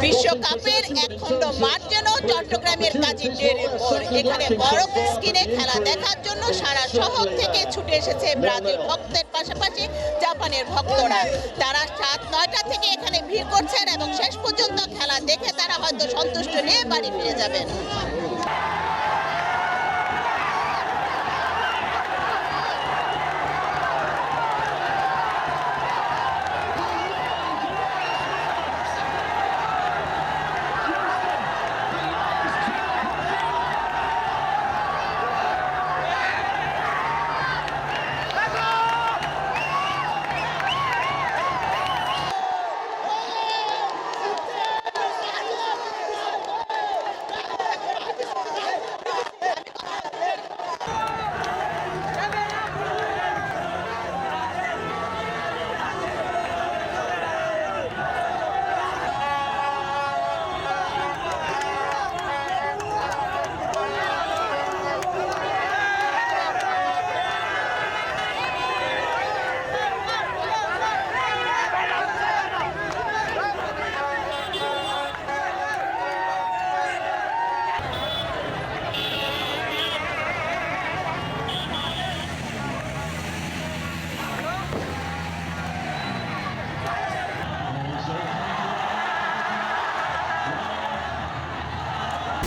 বিশ্বকাপের একখণ্ড মাঠ যেন চট্টগ্রামের কাজী ডেইরির মোড়। এখানে বড় স্ক্রিনে খেলা দেখার জন্য সারা শহর থেকে ছুটে এসেছে ব্রাজিল ভক্তের পাশাপাশি জাপানের ভক্তরা। তারা 7-9টা থেকে এখানে ভিড় করছেন এবং শেষ পর্যন্ত খেলা দেখে তারা হয়তো সন্তুষ্ট নিয়ে বাড়ি ফিরে যাবেন।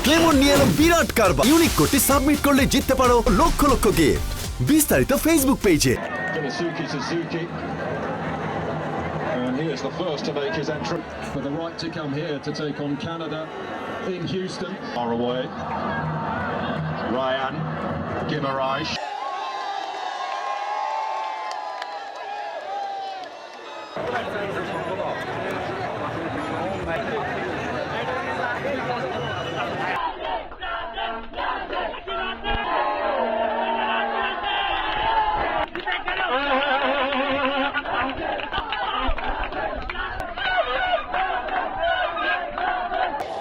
ক্লেমন নিয়ে এলো বিরাট কারবার। ইউনিক কোডটি সাবমিট করলে জিততে পারো লক্ষ লক্ষ গিফট। বিস্তারিত ফেসবুক পেজে। Suzuki. And he is the first to make his entry. For the right to come here to take on Canada in Houston. Far away. Ryan Guimaraes.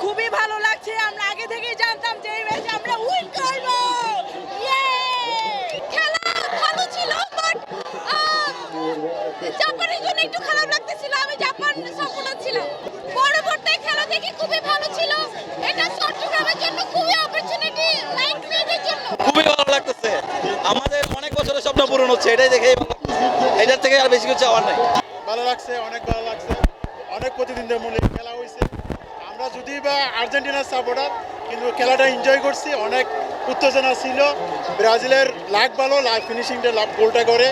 খুবই ভালো লাগছে। আমরা আগে থেকেই জানতাম যে এই ম্যাচে আমরা উইন করব। খেলা ভালো ছিল, বাট জাপানের জন্য একটু খারাপ লাগতেছিল। আমি জাপান সাপোর্টার ছিলাম। পরবর্তী খেলা দেখি খুবই ভালো ছিল। এটা চট্টগ্রামের জন্য খুবই অপরচুনিটি, লাইক ফিল্ডের জন্য খুবই ভালো লাগতেছে। আমাদের অনেক বছরের স্বপ্ন পূরণ হচ্ছে, এটাই দেখে এটার থেকে আর বেশি কিছু চাওয়ার নাই। ভালো লাগছে, অনেক ভালো লাগছে। অনেক প্রতিদ্বন্দ্বী মূলক খেলা হয়েছে। আমরা যদি বা আর্জেন্টিনার সাপোর্টার, কিন্তু খেলাটা এনজয় করছি। অনেক উত্তেজনা ছিল। ব্রাজিলের লাখ ভালো, লাভ ফিনিশিংটা লাভ গোলটা করে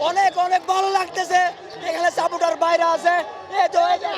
অনেক অনেক ভালো লাগতেছে। এখানে সাপোর্টার বাইরে আছে। এই তো এই যে